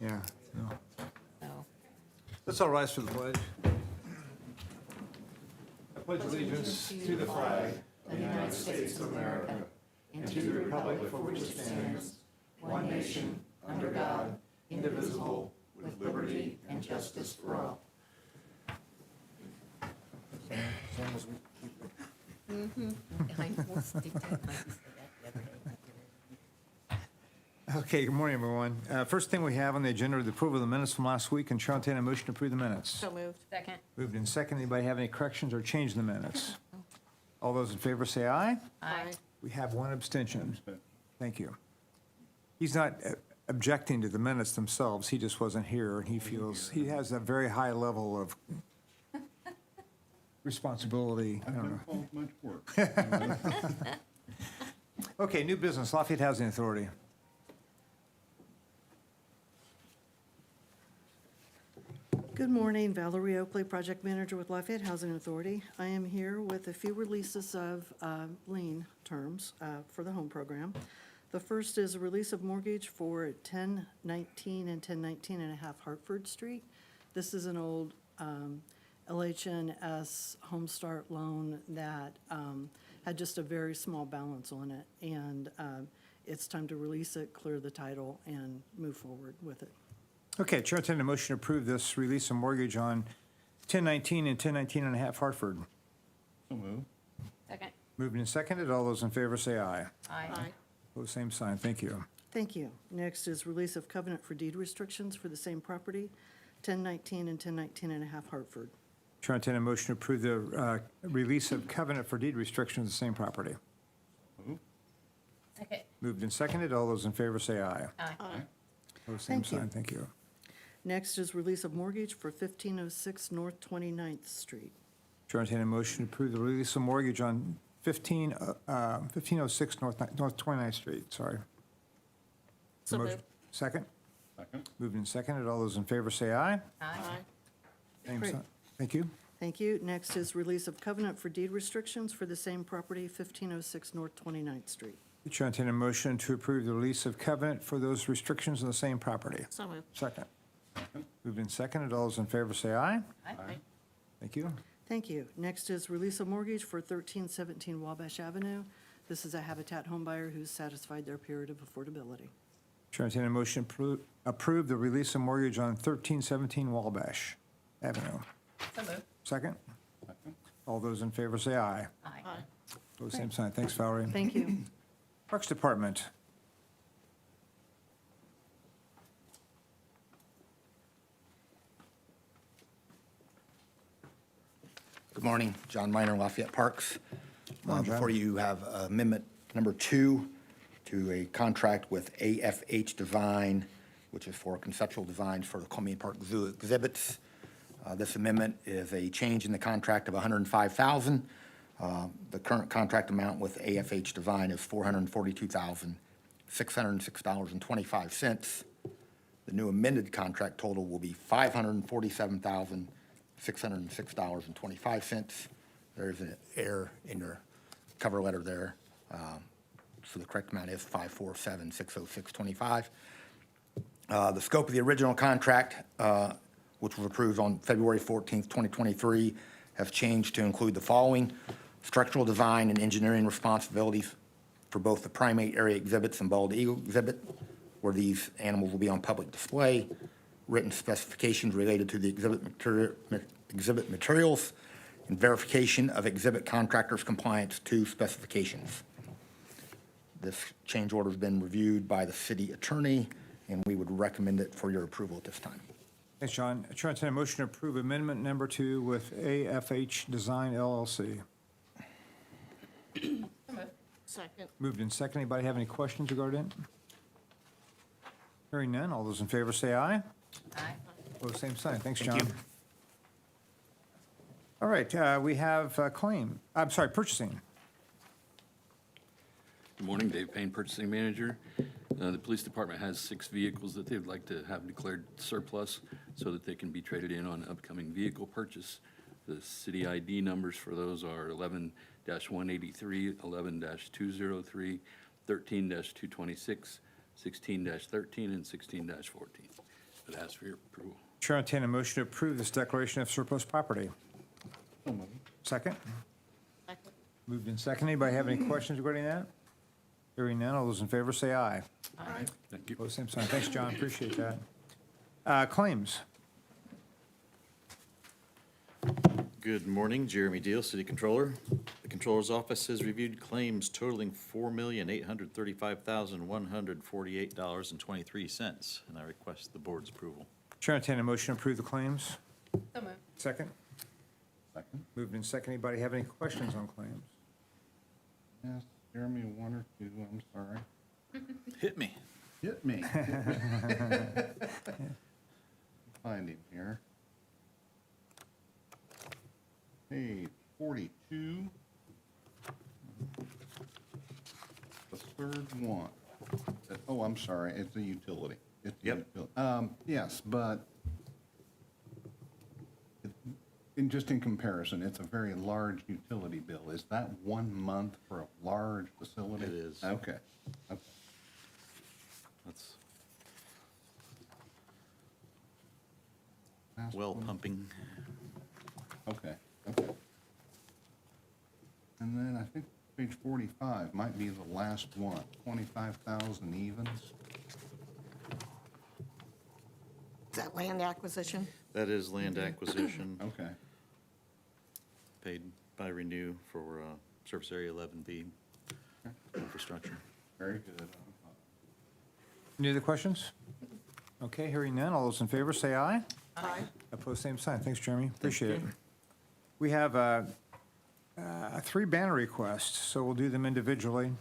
Yeah. No. No. Let's all rise for the pledge. I pledge allegiance to the flag of the United States of America, and to the republic for which it stands, one nation, under God, indivisible, with liberty and justice for all. Same as we keep it. I almost did that. I said that the other day. Okay, good morning, everyone. First thing we have on the agenda is the approval of the minutes from last week, and Chair will entertain a motion to approve the minutes. So moved. Second. Moved in second. Anybody have any corrections or change in the minutes? All those in favor say aye. Aye. We have one abstention. Thank you. He's not objecting to the minutes themselves. He just wasn't here, and he feels he has a very high level of responsibility. I don't know. Much work. Okay, new business, Lafayette Housing Authority. Good morning, Valerie Oakley, Project Manager with Lafayette Housing Authority. I am here with a few releases of lien terms for the home program. The first is a release of mortgage for 1019 and 1019 and a half Hartford Street. This is an old LHNS Home Start loan that had just a very small balance on it. And it's time to release it, clear the title, and move forward with it. Okay, Chair, entertain a motion to approve this release of mortgage on 1019 and 1019 and a half Hartford. So move. Second. Moved and seconded. All those in favor say aye. Aye. Pose same sign. Thank you. Thank you. Next is release of covenant for deed restrictions for the same property, 1019 and 1019 and a half Hartford. Chair, entertain a motion to approve the release of covenant for deed restrictions of the same property. Move. Second. Moved and seconded. All those in favor say aye. Aye. Pose same Thank you. sign. Thank you. Next is release of mortgage for 1506 North 29th Street. Chair, entertain a motion to approve the release of mortgage on 1506 North 29th Street. Sorry. So Motion- moved. Second. Second. Moved and seconded. All those in favor say aye. Aye. Same Great. sign. Thank you. Thank you. Next is release of covenant for deed restrictions for the same property, 1506 North 29th Street. Chair, entertain a motion to approve the release of covenant for those restrictions on the same property. So moved. Second. Moved and seconded. All those in favor say aye. Aye. Thank you. Thank you. Next is release of mortgage for 1317 Wabash Avenue. This is a Habitat homebuyer who's satisfied their period of affordability. Chair, entertain a motion to approve the release of mortgage on 1317 Wabash Avenue. So moved. Second. Second. All those in favor say aye. Aye. Pose same sign. Thanks, Valerie. Thank you. Parks Department. Good morning, John Minor, Lafayette Parks. Morning, John. Before you have amendment number 2 to a contract with AFH Design, which is for conceptual designs for the Columbian Park Zoo exhibits. This amendment is a change in the contract of $105,000. The current contract amount with AFH Design is $442,606.25. The new amended contract total will be $547,606.25. There's an error in your cover letter there. So the correct amount is $547,606.25. The scope of the original contract, which was approved on February 14th, 2023, has changed to include the following: structural design and engineering responsibilities for both the primate area exhibits and bald eagle exhibit, where these animals will be on public display, written specifications related to the exhibit materials, and verification of exhibit contractors' compliance to specifications. This change order has been reviewed by the city attorney, and we would recommend it for your approval at this time. Thanks, John. Chair, entertain a motion to approve amendment number 2 with AFH Design LLC. So moved. Second. Moved and seconded. Anybody have any questions regarding it? Hearing none. All those in favor say aye. Aye. Pose same sign. Thanks, Thank John. you. All right, we have purchasing. Good morning, Dave Payne, Purchasing Manager. The police department has 6 vehicles that they would like to have declared surplus so that they can be traded in on upcoming vehicle purchase. The city ID numbers for those are 11-183, 11-203, 13-226, 16-13, and 16-14. I'd ask for your approval. Chair will entertain a motion to approve this declaration of surplus property. So moved. Second? Second. Moved and seconded. Anybody have any questions regarding that? Hearing none, all those in favor say aye. Aye. Thank you. Opposed, same sign. Thanks, John, appreciate that. Claims. Good morning, Jeremy Deal, City Controller. The Controller's Office has reviewed claims totaling $4,835,148.23, and I request the board's approval. Chair will entertain a motion to approve the claims. So moved. Second? Second. Moved and seconded. Anybody have any questions on claims? Yes, Jeremy, one or two, I'm sorry. Hit me. Hit me. Find him here. Page 42. The third one. Oh, I'm sorry, it's a utility. It's a Yep. utility. Yes, but just in comparison, it's a very large utility bill. Is that 1 month for a large facility? It is. Okay. Okay. That's Last well one. pumping. Okay, okay. And then I think page 45 might be the last one, 25,000 evens. Is that land acquisition? That is land acquisition Okay, paid by Renew for Service Area 11B infrastructure. very good. Any other questions? Okay, hearing none, all those in favor say aye. Aye. Opposed, same sign. Thanks, Jeremy. Appreciate it. We have 3 banner requests, so we'll do them individually.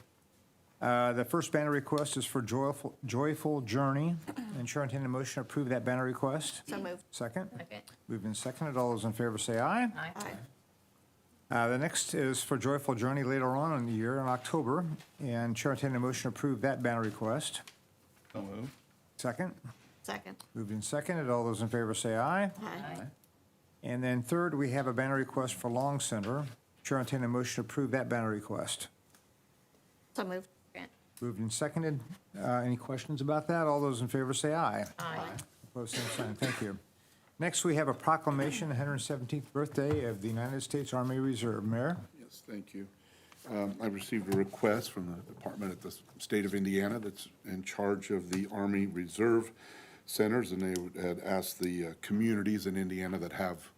The first banner request is for Joyful Journey, and Chair will entertain a motion to approve that banner request. So moved. Second? Second. Moved and seconded. All those in favor say aye. Aye. The next is for Joyful Journey later on in the year, in October, and Chair will entertain a motion to approve that banner request. So moved. Second? Second. Moved and seconded. All those in favor say aye. Aye. And then third, we have a banner request for Long Center. Chair will entertain a motion to approve that banner request. So moved. Moved and seconded. Any questions about that? All those in favor say aye. Aye. Opposed, same sign. Thank you. Next, we have a proclamation, 117th birthday of the United States Army Reserve. Mayor? Yes, thank you. I received a request from the department at the state of Indiana that's in charge of the Army Reserve Centers, and they had asked the communities in Indiana that have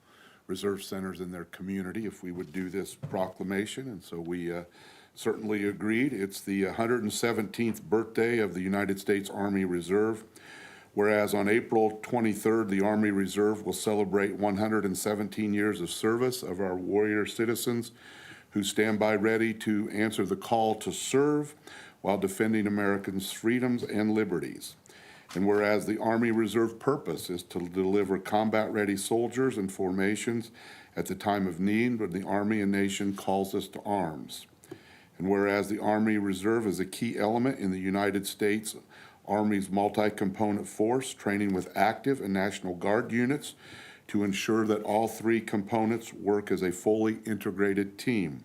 reserve centers in their community if we would do this proclamation, and so we certainly agreed. It's the 117th birthday of the United States Army Reserve, whereas on April 23rd, the Army Reserve will celebrate 117 years of service of our warrior citizens who stand by ready to answer the call to serve while defending Americans' freedoms and liberties. And whereas the Army Reserve purpose is to deliver combat-ready soldiers and formations at the time of need when the Army and nation calls us to arms. And whereas the Army Reserve is a key element in the United States Army's multi-component force, training with active and National Guard units to ensure that all 3 components work as a fully integrated team.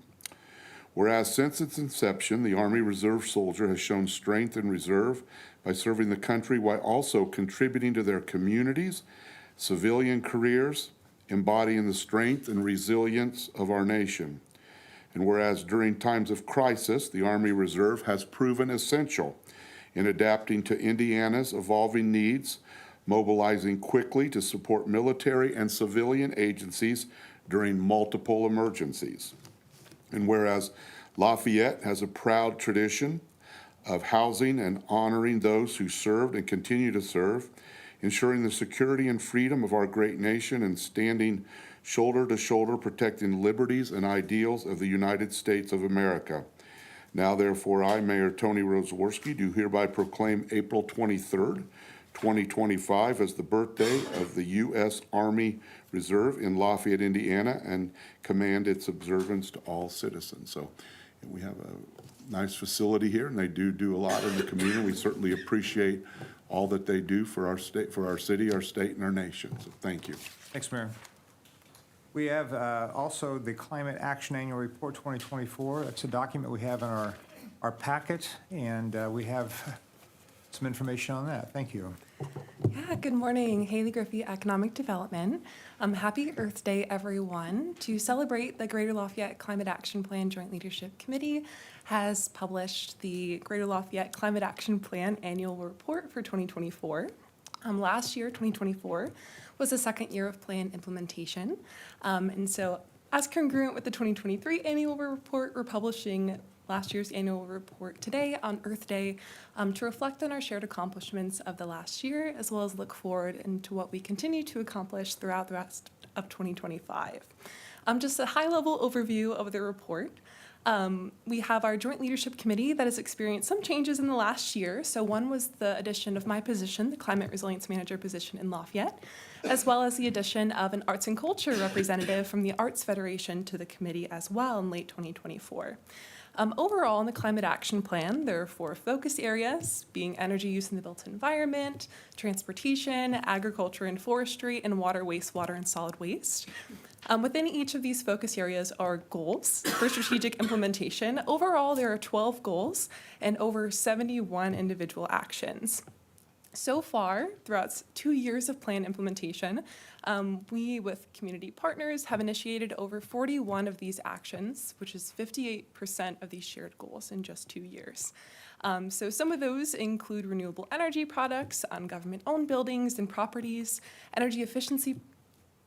Whereas since its inception, the Army Reserve soldier has shown strength and reserve by serving the country while also contributing to their communities, civilian careers, embodying the strength and resilience of our nation. And whereas during times of crisis, the Army Reserve has proven essential in adapting to Indiana's evolving needs, mobilizing quickly to support military and civilian agencies during multiple emergencies. And whereas Lafayette has a proud tradition of housing and honoring those who served and continue to serve, ensuring the security and freedom of our great nation and standing shoulder to shoulder protecting liberties and ideals of the United States of America. Now, therefore, I, Mayor Tony Rosaworski, do hereby proclaim April 23rd, 2025 as the birthday of the U.S. Army Reserve in Lafayette, Indiana, and command its observance to all citizens. So we have a nice facility here, and they do a lot in the community. We certainly appreciate all that they do for our state, for our city, our state, and our nation. So thank you. Thanks, Mayor. We have also the Climate Action Annual Report 2024. That's a document we have in our packet, and we have some information on that. Thank you. Yeah, good morning. Haley Griffey, Economic Development. Happy Earth Day, everyone. To celebrate, the Greater Lafayette Climate Action Plan Joint Leadership Committee has published the Greater Lafayette Climate Action Plan Annual Report for 2024. Last year, 2024, was the second year of plan implementation. And so, as congruent with the 2023 annual report, we're publishing last year's annual report today on Earth Day to reflect on our shared accomplishments of the last year, as well as look forward into what we continue to accomplish throughout the rest of 2025. Just a high-level overview of the report. We have our Joint Leadership Committee that has experienced some changes in the last year. So one was the addition of my position, the Climate Resilience Manager position in Lafayette, as well as the addition of an Arts and Culture representative from the Arts Federation to the committee as well in late 2024. Overall, in the Climate Action Plan, there are 4 focus areas, being energy use in the built environment, transportation, agriculture and forestry, and water, wastewater, and solid waste. Within each of these focus areas are goals for strategic implementation. Overall, there are 12 goals and over 71 individual actions. So far, throughout 2 years of plan implementation, we, with community partners, have initiated over 41 of these actions, which is 58% of these shared goals in just 2 years. So some of those include renewable energy products on government-owned buildings and properties, energy efficiency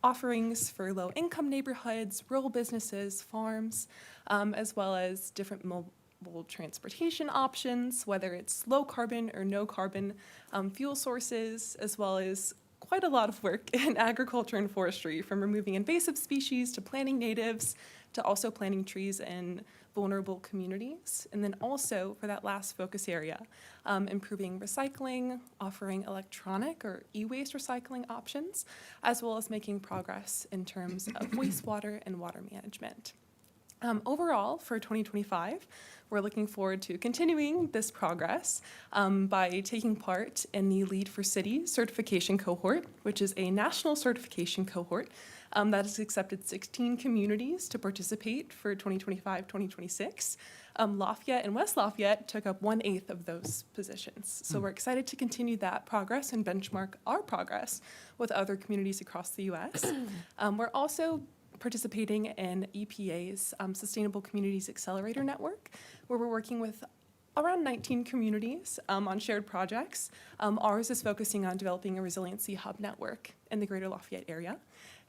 offerings for low-income neighborhoods, rural businesses, farms, as well as different mobile transportation options, whether it's low carbon or no carbon fuel sources, as well as quite a lot of work in agriculture and forestry, from removing invasive species to planting natives to also planting trees in vulnerable communities. And then also for that last focus area, improving recycling, offering electronic or e-waste recycling options, as well as making progress in terms of wastewater and water management. Overall, for 2025, we're looking forward to continuing this progress by taking part in the Lead for Cities certification cohort, which is a national certification cohort that has accepted 16 communities to participate for 2025-2026. Lafayette and West Lafayette took up 1/8 of those positions. So we're excited to continue that progress and benchmark our progress with other communities across the U.S. We're also participating in EPA's Sustainable Communities Accelerator Network, where we're working with around 19 communities on shared projects. Ours is focusing on developing a resiliency hub network in the Greater Lafayette area.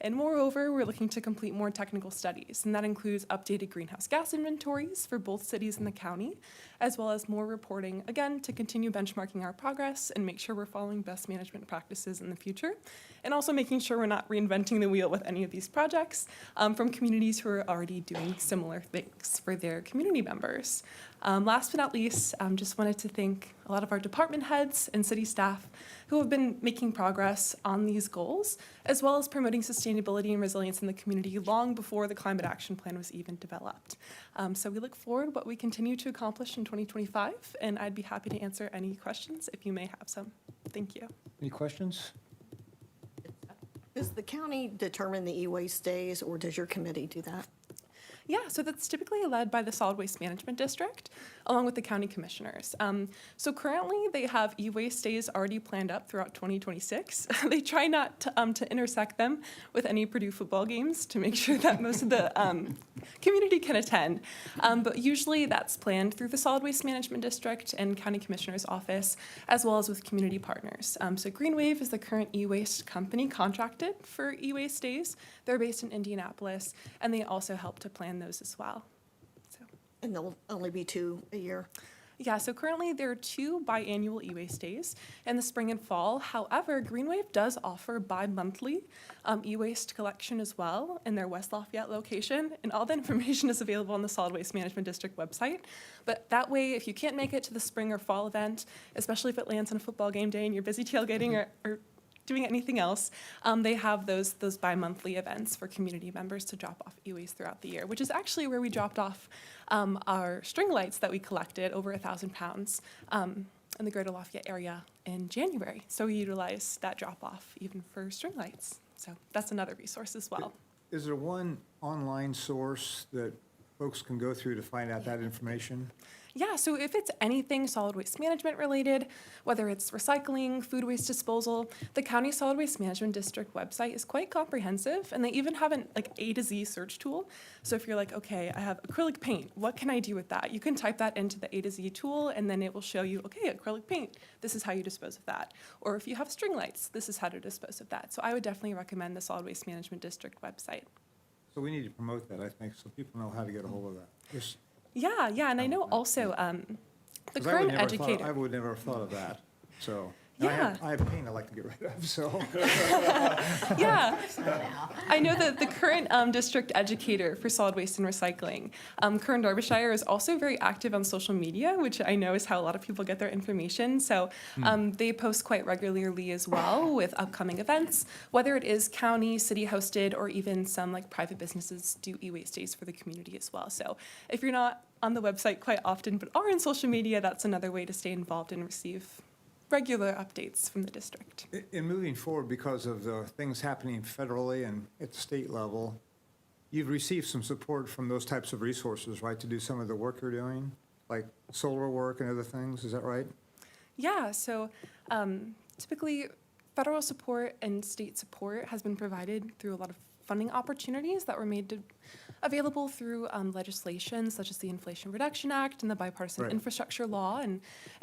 And moreover, we're looking to complete more technical studies, and that includes updated greenhouse gas inventories for both cities and the county, as well as more reporting, again, to continue benchmarking our progress and make sure we're following best management practices in the future, and also making sure we're not reinventing the wheel with any of these projects from communities who are already doing similar things for their community members. Last but not least, just wanted to thank a lot of our department heads and city staff who have been making progress on these goals, as well as promoting sustainability and resilience in the community long before the Climate Action Plan was even developed. So we look forward to what we continue to accomplish in 2025, and I'd be happy to answer any questions if you may have some. Thank you. Any questions? Does the county determine the e-waste days, or does your committee do that? Yeah, so that's typically led by the Solid Waste Management District, along with the county commissioners. So currently, they have e-waste days already planned up throughout 2026. They try not to intersect them with any Purdue football games to make sure that most of the community can attend. But usually, that's planned through the Solid Waste Management District and County Commissioner's Office, as well as with community partners. So Green Wave is the current e-waste company contracted for e-waste days. They're based in Indianapolis, and they also help to plan those as well. So. And there'll only be 2 a year? Yeah, so currently there are 2 biannual e-waste days in the spring and fall. However, Green Wave does offer bi-monthly e-waste collection as well in their West Lafayette location, and all the information is available on the Solid Waste Management District website. But that way, if you can't make it to the spring or fall event, especially if it lands on a football game day and you're busy tailgating or doing anything else, they have those bi-monthly events for community members to drop off e-waste throughout the year, which is actually where we dropped off our string lights that we collected, over 1,000 pounds, in the Greater Lafayette area in January. So we utilize that drop-off even for string lights. So that's another resource as well. Is there one online source that folks can go through to find out that information? Yeah, so if it's anything solid waste management related, whether it's recycling, food waste disposal, the County Solid Waste Management District website is quite comprehensive, and they even have an A to Z search tool. So if you're like, okay, I have acrylic paint, what can I do with that? You can type that into the A to Z tool, and then it will show you, okay, acrylic paint, this is how you dispose of that. Or if you have string lights, this is how to dispose of that. So I would definitely recommend the Solid Waste Management District website. So we need to promote that, I think, so people know how to get a hold of that. Just- Yeah, and I know also the 'cause I would current never have educator. I would never have thought of that, so. Yeah. I have paint I like to get rid of, so. Yeah. I know that the current district educator for solid waste and recycling, Kern Derbyshire, is also very active on social media, which I know is how a lot of people get their information. So they post quite regularly as well with upcoming events, whether it is county, city hosted, or even some like private businesses do e-waste days for the community as well. So if you're not on the website quite often, but are in social media, that's another way to stay involved and receive regular updates from the district. In moving forward, because of the things happening federally and at the state level, you've received some support from those types of resources, right, to do some of the work you're doing, like solar work and other things, is that right? Yeah, so typically federal support and state support has been provided through a lot of funding opportunities that were made available through legislation such as the Inflation Reduction Act and the Bipartisan Right. Infrastructure Law,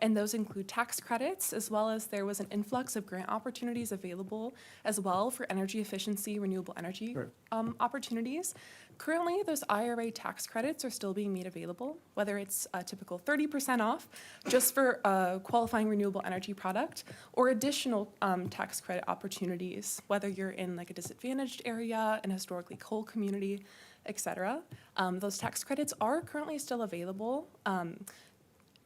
and those include tax credits, as well as there was an influx of grant opportunities available as well for energy efficiency, renewable energy Right. opportunities. Currently, those IRA tax credits are still being made available, whether it's a typical 30% off just for a qualifying renewable energy product, or additional tax credit opportunities, whether you're in like a disadvantaged area, an historically coal community, et cetera. Those tax credits are currently still available.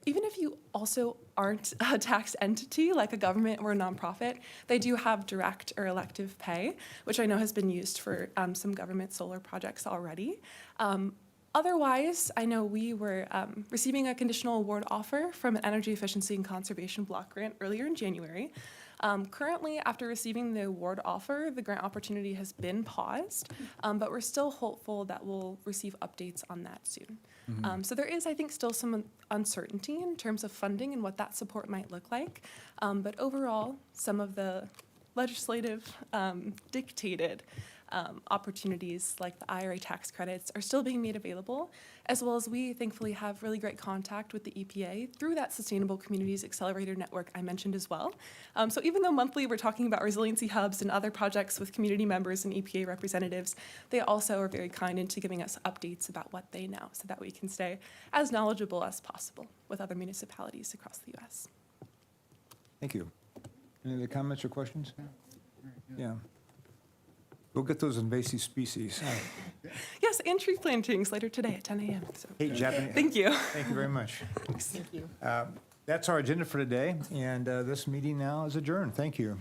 Even if you also aren't a tax entity like a government or a nonprofit, they do have direct or elective pay, which I know has been used for some government solar projects already. Otherwise, I know we were receiving a conditional award offer from an energy efficiency and conservation block grant earlier in January. Currently, after receiving the award offer, the grant opportunity has been paused, but we're still hopeful that we'll receive updates on that soon. So there is, I think, still some uncertainty in terms of funding and what that support might look like. But overall, some of the legislative dictated opportunities like the IRA tax credits are still being made available, as well as we thankfully have really great contact with the EPA through that Sustainable Communities Accelerator Network I mentioned as well. So even though monthly we're talking about resiliency hubs and other projects with community members and EPA representatives, they also are very kind into giving us updates about what they know so that we can stay as knowledgeable as possible with other municipalities across the U.S. Thank you. Any other comments or questions? Yeah. Go get those invasive species. Yes, and tree plantings later today at 10 a.m. So Hey, Japanese. thank you. Thank you very much. Thank you. That's our agenda for today, and this meeting now is adjourned. Thank you.